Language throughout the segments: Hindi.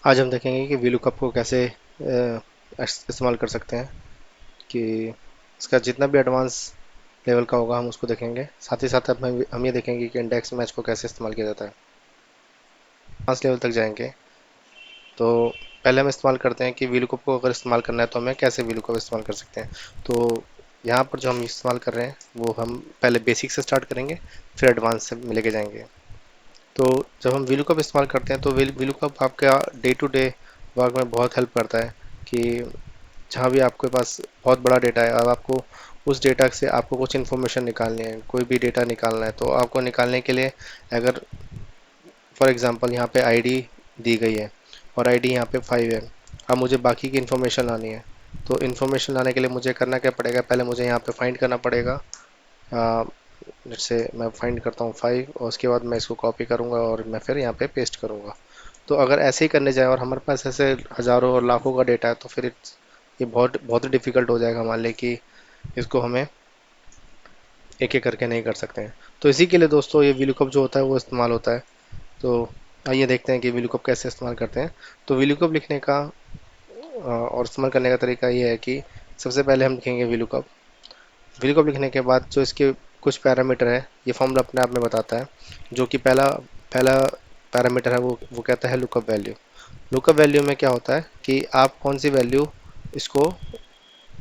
आज हम देखेंगे कि VLOOKUP को कैसे इस्तेमाल कर सकते हैं, कि इसका जितना भी एडवांस लेवल का होगा हम उसको देखेंगे। साथ ही साथ हम ये देखेंगे कि इंडेक्स मैच को कैसे इस्तेमाल किया जाता है। एडवांस लेवल तक जाएंगे तो पहले हम इस्तेमाल करते हैं कि VLOOKUP को अगर इस्तेमाल करना है तो हमें कैसे VLOOKUP इस्तेमाल कर सकते हैं। तो यहाँ पर जो हम इस्तेमाल कर रहे हैं वो हम पहले बेसिक से स्टार्ट करेंगे, फिर एडवांस से लेके जाएंगे। तो जब हम VLOOKUP इस्तेमाल करते हैं तो VLOOKUP आपका डे टू डे वर्क में बहुत हेल्प करता है, कि जहाँ भी आपके पास बहुत बड़ा डेटा है, अब आपको उस डेटा से आपको कुछ इन्फॉर्मेशन निकालनी है, कोई भी डेटा निकालना है, तो आपको निकालने के लिए अगर फॉर एग्जांपल यहाँ पे आईडी दी गई है और आईडी यहाँ पे 5 है, अब मुझे बाकी की इन्फॉर्मेशन लानी है। तो इन्फॉर्मेशन लाने के लिए मुझे करना क्या पड़ेगा, पहले मुझे यहाँ पे फाइंड करना पड़ेगा। जैसे मैं फाइंड करता हूँ 5 और उसके बाद मैं इसको कॉपी करूँगा और मैं फिर यहाँ पे पेस्ट करूँगा। तो अगर ऐसे ही करने जाए और हमारे पास ऐसे हज़ारों और लाखों का डेटा है तो फिर ये बहुत बहुत डिफ़िकल्ट हो जाएगा मान लें कि इसको हमें एक एक करके नहीं कर सकते हैं। तो इसी के लिए दोस्तों ये VLOOKUP जो होता है वो इस्तेमाल होता है। तो आइए देखते हैं कि VLOOKUP कैसे इस्तेमाल करते हैं। तो VLOOKUP लिखने का और इस्तेमाल करने का तरीका ये है कि सबसे पहले हम लिखेंगे VLOOKUP। VLOOKUP लिखने के बाद जो इसके कुछ पैरामीटर है, ये फॉर्मूला अपने आप में बताता है। जो कि पहला पहला पैरामीटर है वो कहता है लुकअप वैल्यू। लुकअप वैल्यू में क्या होता है कि आप कौन सी वैल्यू इसको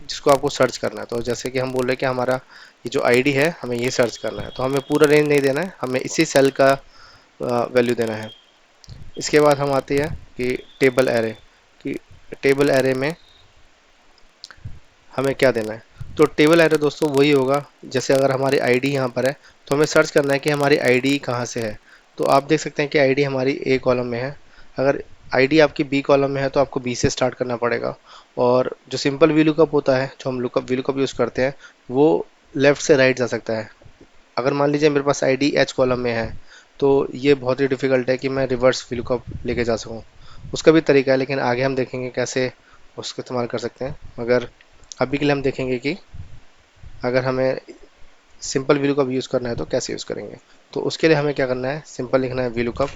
जिसको आपको सर्च करना है। तो जैसे कि हम बोल रहे हैं कि हमारा ये जो आईडी है हमें ये सर्च करना है, तो हमें पूरा रेंज नहीं देना है, हमें इसी सेल का वैल्यू देना है। इसके बाद हम आते हैं कि टेबल एरे, कि टेबल एरे में हमें क्या देना है। तो टेबल एरे दोस्तों वही होगा, जैसे अगर हमारी आईडी यहाँ पर है तो हमें सर्च करना है कि हमारी आईडी कहाँ से है। तो आप देख सकते हैं कि आईडी हमारी ए कॉलम में है। अगर आईडी आपकी बी कॉलम में है तो आपको बी से स्टार्ट करना पड़ेगा। और जो सिंपल VLOOKUP होता है, जो हम लुकअप VLOOKUP यूज़ करते हैं, वो लेफ़्ट से राइट जा सकता है। अगर मान लीजिए मेरे पास आईडी एच कॉलम में है तो ये बहुत ही डिफ़िकल्ट है कि मैं रिवर्स VLOOKUP लेके जा सकूँ। उसका भी तरीका है, लेकिन आगे हम देखेंगे कैसे उसको इस्तेमाल कर सकते हैं। मगर अभी के लिए हम देखेंगे कि अगर हमें सिंपल VLOOKUP यूज़ करना है तो कैसे यूज़ करेंगे। तो उसके लिए हमें क्या करना है, सिंपल लिखना है VLOOKUP।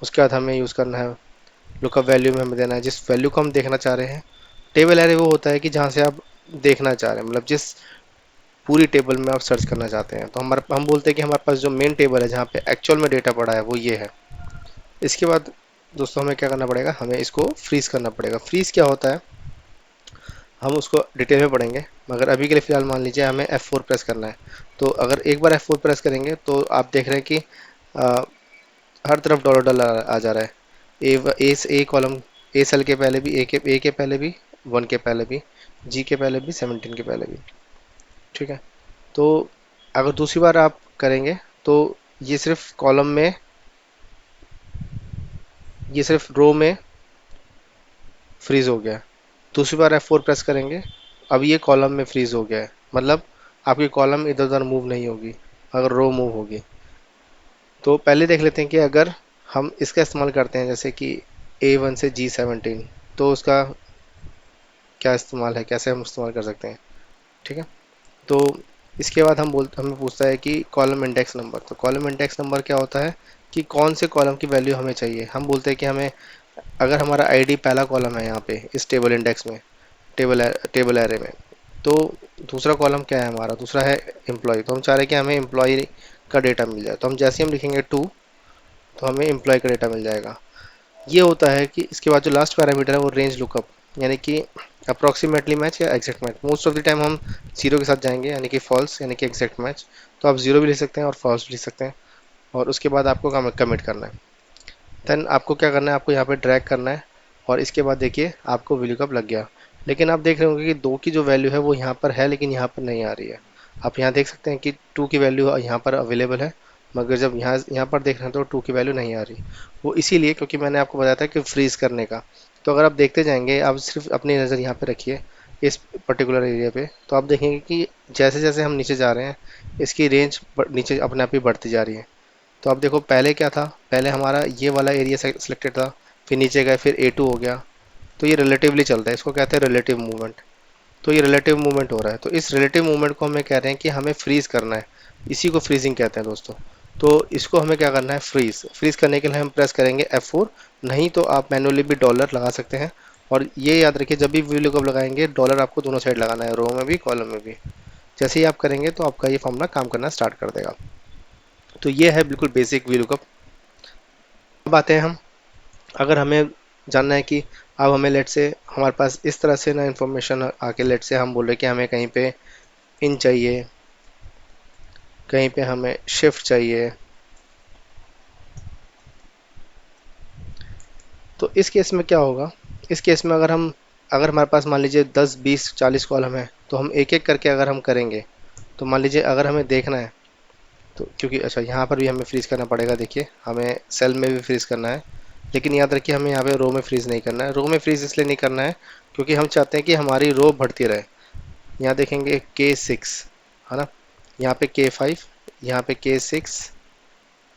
उसके बाद हमें यूज़ करना है लुकअप वैल्यू में हमें देना है जिस वैल्यू को हम देखना चाह रहे हैं। टेबल एरे वो होता है कि जहाँ से आप देखना चाह रहे हैं, मतलब जिस पूरी टेबल में आप सर्च करना चाहते हैं। तो हम बोलते हैं कि हमारे पास जो मेन टेबल है जहाँ पे एक्चुअल में डेटा पड़ा है वो ये है। इसके बाद दोस्तों हमें क्या करना पड़ेगा, हमें इसको फ्रीज करना पड़ेगा। फ्रीज क्या होता है हम उसको डिटेल में पढ़ेंगे, मगर अभी के लिए फ़िलहाल मान लीजिए हमें F4 प्रेस करना है। तो अगर एक बार F4 प्रेस करेंगे तो आप देख रहे हैं कि आ, हर तरफ डॉलर डॉलर आ जा रहा है। ए कॉलम, ए सेल के पहले भी, ए के पहले भी, 1 के पहले भी, जी के पहले भी, 17 के पहले भी। ठीक है। तो अगर दूसरी बार आप करेंगे तो ये सिर्फ कॉलम में, ये सिर्फ रो में फ्रीज हो गया। दूसरी बार F4 प्रेस करेंगे, अब ये कॉलम में फ्रीज हो गया है, मतलब आपकी कॉलम इधर उधर मूव नहीं होगी, अगर रो मूव होगी। तो पहले देख लेते हैं कि अगर हम इसका इस्तेमाल करते हैं जैसे कि A1 से G17, तो उसका क्या इस्तेमाल है, कैसे हम इस्तेमाल कर सकते हैं। ठीक है। तो इसके बाद हमें पूछता है कि कॉलम इंडेक्स नंबर। तो कॉलम इंडेक्स नंबर क्या होता है कि कौन से कॉलम की वैल्यू हमें चाहिए। हम बोलते हैं कि हमें, अगर हमारा आईडी पहला कॉलम है यहाँ पे इस टेबल इंडेक्स में, टेबल एरे में, तो दूसरा कॉलम क्या है हमारा, दूसरा है एम्प्लॉय। तो हम चाह रहे हैं कि हमें एम्प्लॉय का डेटा मिल जाए, तो हम जैसे ही हम लिखेंगे 2 तो हमें एम्प्लॉय का डेटा मिल जाएगा। ये होता है कि इसके बाद जो लास्ट पैरामीटर है वो रेंज लुकअप, यानी कि अप्रॉक्सीमेटली मैच या exact match. Most of the time हम जीरो के साथ जाएंगे, यानी कि फॉल्स, यानी कि एग्जैक्ट मैच। तो आप जीरो भी लिख सकते हैं और फॉल्स भी लिख सकते हैं। और उसके बाद आपको कमिट करना है। देन आपको क्या करना है, आपको यहाँ पे ड्रैग करना है और इसके बाद देखिए आपको VLOOKUP लग गया। लेकिन आप देख रहे होंगे कि 2 की जो वैल्यू है वो यहाँ पर है लेकिन यहाँ पर नहीं आ रही है। आप यहाँ देख सकते हैं कि 2 की वैल्यू यहाँ पर अवेलेबल है, मगर जब यहाँ यहाँ पर देख रहे हैं तो 2 की वैल्यू नहीं आ रही। वो इसीलिए क्योंकि मैंने आपको बताया था कि फ्रीज करने का। तो अगर आप देखते जाएंगे, आप सिर्फ अपनी नज़र यहाँ पे रखिए इस पर्टिकुलर एरिया पे, तो आप देखेंगे कि जैसे जैसे हम नीचे जा रहे हैं इसकी रेंज नीचे अपने आप ही बढ़ती जा रही है। तो आप देखो पहले क्या था, पहले हमारा ये वाला एरिया सिलेक्टेड था, फिर नीचे गए, फिर A2 हो गया। तो ये रिलेटिवली चलता है, इसको कहते हैं रिलेटिव मूवमेंट। तो ये रिलेटिव मूवमेंट हो रहा है, तो इस रिलेटिव मूवमेंट को हमें कह रहे हैं कि हमें फ्रीज करना है। इसी को फ्रीजिंग कहते हैं दोस्तों। तो इसको हमें क्या करना है, फ्रीज फ्रीज करने के लिए हम प्रेस करेंगे F4। नहीं तो आप मैनुअली भी डॉलर लगा सकते हैं। और ये याद रखिए, जब भी VLOOKUP लगाएंगे डॉलर आपको दोनों साइड लगाना है, रो में भी कॉलम में भी। जैसे ही आप करेंगे तो आपका ये फॉर्मूला काम करना स्टार्ट कर देगा। तो ये है बिल्कुल बेसिक VLOOKUP। अब आते हैं हम, अगर हमें जानना है कि अब हमें लेट से हमारे पास इस तरह से ना इन्फॉर्मेशन आके लेट से हम बोल रहे हैं कि हमें कहीं पे इन चाहिए, कहीं पे हमें शिफ्ट चाहिए। तो इस केस में क्या होगा, इस केस में अगर हमारे पास मान लीजिए 10 20 40 कॉलम है, तो हम एक एक करके अगर हम करेंगे, तो मान लीजिए अगर हमें देखना है, तो क्योंकि अच्छा यहाँ पर भी हमें फ्रीज करना पड़ेगा, देखिए हमें सेल में भी फ्रीज करना है। लेकिन याद रखिए हमें यहाँ पे रो में फ्रीज नहीं करना है। रो में फ्रीज इसलिए नहीं करना है क्योंकि हम चाहते हैं कि हमारी रो बढ़ती रहे। यहाँ देखेंगे K6 है ना, यहाँ पे K5, यहाँ पे K6,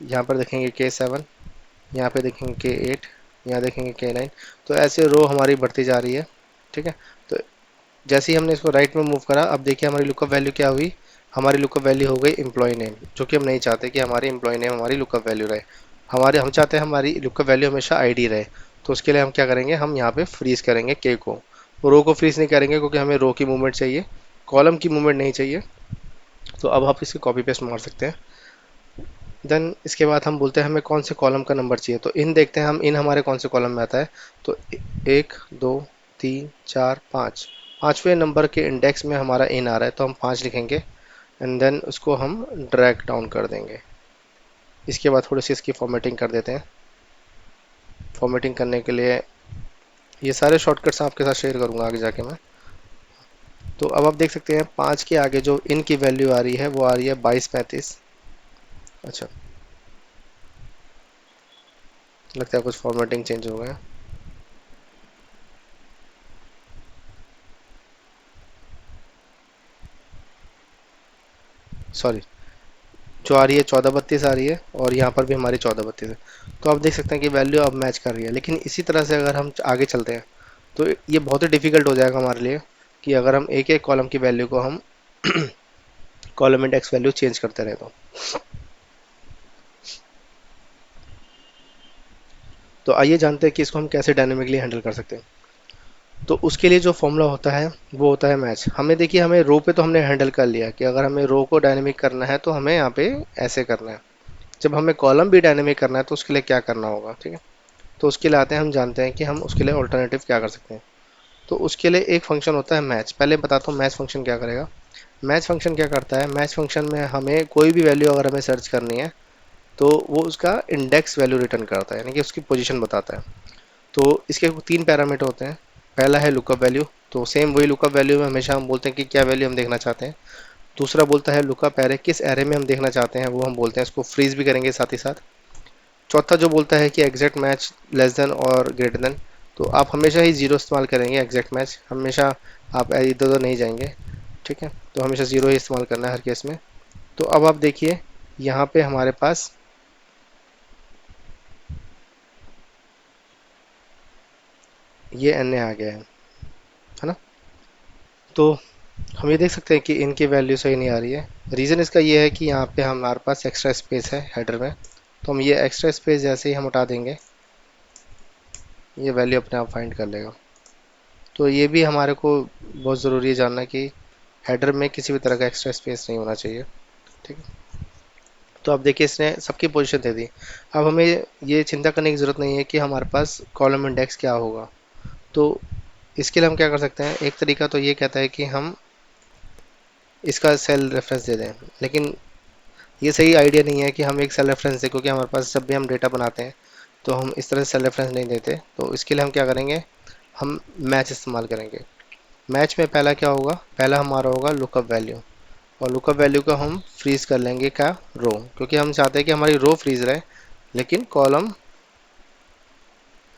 यहाँ पर देखेंगे K7, यहाँ पे देखेंगे K8, यहाँ देखेंगे K9। तो ऐसे रो हमारी बढ़ती जा रही है। ठीक है। तो जैसे ही हमने इसको राइट में मूव करा, अब देखिए हमारी लुकअप वैल्यू क्या हुई, हमारी लुकअप वैल्यू हो गई एम्प्लॉय नेम, जो कि हम नहीं चाहते कि हमारी एम्प्लॉय नेम हमारी लुकअप वैल्यू रहे। हम चाहते हैं हमारी लुकअप वैल्यू हमेशा आईडी रहे। तो उसके लिए हम क्या करेंगे, हम यहाँ पे फ्रीज करेंगे के को। रो को फ्रीज नहीं करेंगे क्योंकि हमें रो की मूवमेंट चाहिए, कॉलम की मूवमेंट नहीं चाहिए। तो अब आप इसकी कॉपी पेस्ट मार सकते हैं। देन इसके बाद हम बोलते हैं हमें कौन से कॉलम का नंबर चाहिए, तो इन देखते हैं हम इन हमारे कौन से कॉलम में आता है। तो 1 2 3 4 5, पाँचवें नंबर के इंडेक्स में हमारा इन आ रहा है, तो हम 5 लिखेंगे। एंड देन उसको हम ड्रैग डाउन कर देंगे। इसके बाद थोड़ी सी इसकी फॉर्मेटिंग कर देते हैं। फॉर्मेटिंग करने के लिए ये सारे शॉर्टकट्स आपके साथ शेयर करूंगा आगे जाके मैं। तो अब आप देख सकते हैं 5 के आगे जो इन की वैल्यू आ रही है वो आ रही है 22 35। अच्छा, लगता है कुछ फॉर्मेटिंग चेंज हो गया। सॉरी, जो आ रही है 14 32 आ रही है, और यहाँ पर भी हमारी 14 32 है। तो आप देख सकते हैं कि वैल्यू अब मैच कर रही है। लेकिन इसी तरह से अगर हम आगे चलते हैं तो ये बहुत ही डिफिकल्ट हो जाएगा हमारे लिए, कि अगर हम एक एक कॉलम की वैल्यू को हम कॉलम इंडेक्स वैल्यू चेंज करते रहे तो आइए जानते हैं कि इसको हम कैसे डायनेमिकली हैंडल कर सकते हैं। तो उसके लिए जो फॉर्मूला होता है वो होता है मैच। हमें देखिए, हमें रो पे तो हमने हैंडल कर लिया कि अगर हमें रो को डायनेमिक करना है तो हमें यहाँ पे ऐसे करना है। जब हमें कॉलम भी डायनेमिक करना है तो उसके लिए क्या करना होगा, ठीक है। तो उसके लिए आते हैं, हम जानते हैं कि हम उसके लिए ऑल्टरनेटिव क्या कर सकते हैं। तो उसके लिए एक फंक्शन होता है मैच। पहले बताता हूँ मैच फंक्शन क्या करेगा। मैच फंक्शन क्या करता है, मैच फंक्शन में हमें कोई भी वैल्यू अगर हमें सर्च करनी है तो वो उसका इंडेक्स वैल्यू रिटर्न करता है, यानी कि उसकी पोजीशन बताता है। तो इसके 3 पैरामीटर होते हैं। पहला है लुकअप वैल्यू, तो सेम वही लुकअप वैल्यू में हमेशा हम बोलते हैं कि क्या वैल्यू हम देखना चाहते हैं। दूसरा बोलता है लुकअप एरे, किस एरे में हम देखना चाहते हैं वो हम बोलते हैं, इसको फ्रीज भी करेंगे साथ ही साथ। चौथा जो बोलता है कि एग्जैक्ट मैच लेस देन और ग्रेटर देन, तो आप हमेशा ही जीरो इस्तेमाल करेंगे। एग्जैक्ट मैच हमेशा आप इधर उधर नहीं जाएंगे, ठीक है। तो हमेशा जीरो ही इस्तेमाल करना है हर केस में। तो अब आप देखिए यहाँ पे हमारे पास ये एन ए आ गया है ना। तो हम ये देख सकते हैं कि इनकी वैल्यू सही नहीं आ रही है। रीज़न इसका ये है कि यहाँ पे हमारे पास एक्स्ट्रा स्पेस है हेडर में। तो हम ये एक्स्ट्रा स्पेस जैसे ही हम हटा देंगे, ये वैल्यू अपने आप फाइंड कर लेगा। तो ये भी हमारे को बहुत ज़रूरी है जानना कि हेडर में किसी भी तरह का एक्स्ट्रा स्पेस नहीं होना चाहिए, ठीक है। तो अब देखिए इसने सबकी पोजीशन दे दी। अब हमें ये चिंता करने की ज़रूरत नहीं है कि हमारे पास कॉलम इंडेक्स क्या होगा। तो इसके लिए हम क्या कर सकते हैं, एक तरीका तो ये कहता है कि हम इसका सेल रेफरेंस दे दें। लेकिन ये सही आइडिया नहीं है कि हम एक सेल रेफरेंस दें, क्योंकि हमारे पास जब भी हम डेटा बनाते हैं तो हम इस तरह से सेल रेफरेंस नहीं देते। तो इसके लिए हम क्या करेंगे, हम मैच इस्तेमाल करेंगे। मैच में पहला क्या होगा, पहला हमारा होगा लुकअप वैल्यू, और लुकअप वैल्यू को हम फ्रीज कर लेंगे क्या, रो, क्योंकि हम चाहते हैं कि हमारी रो फ्रीज रहे लेकिन कॉलम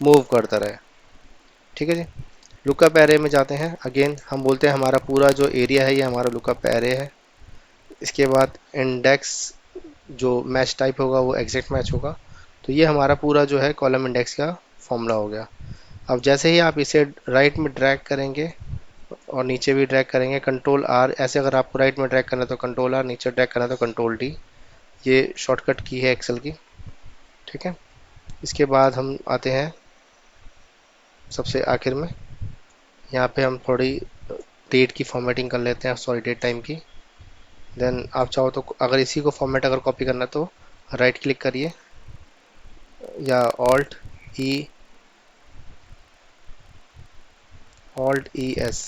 मूव करता रहे, ठीक है जी। लुकअप एरे में जाते हैं, अगेन हम बोलते हैं हमारा पूरा जो एरिया है ये हमारा लुकअप एरे है। इसके बाद इंडेक्स जो मैच टाइप होगा वो एग्जैक्ट मैच होगा। तो ये हमारा पूरा जो है कॉलम इंडेक्स का फॉर्मूला हो गया। अब जैसे ही आप इसे राइट में ड्रैग करेंगे और नीचे भी ड्रैग करेंगे, कंट्रोल आर, ऐसे अगर आपको राइट में ड्रैग करना है तो कंट्रोल आर, नीचे ड्रैग करना है तो कंट्रोल डी। ये शॉर्टकट की है एक्सेल की। ठीक है, इसके बाद हम आते हैं सबसे आखिर में। यहाँ पे हम थोड़ी डेट की फॉर्मेटिंग कर लेते हैं, सॉरी डेट टाइम की। देन आप चाहो तो अगर इसी को फॉर्मेट अगर कॉपी करना है तो राइट क्लिक करिए या ई ऑल्ट ई एस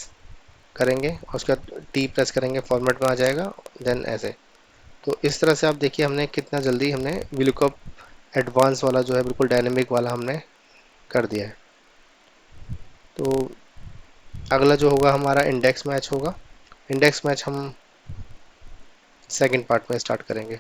करेंगे और उसके बाद टी प्रेस करेंगे, फॉर्मेट में आ जाएगा। देन ऐसे, तो इस तरह से आप देखिए हमने कितना जल्दी हमने VLOOKUP एडवांस वाला जो है बिल्कुल डायनेमिक वाला हमने कर दिया है। तो अगला जो होगा हमारा इंडेक्स मैच होगा। इंडेक्स मैच हम सेकंड पार्ट में स्टार्ट करेंगे।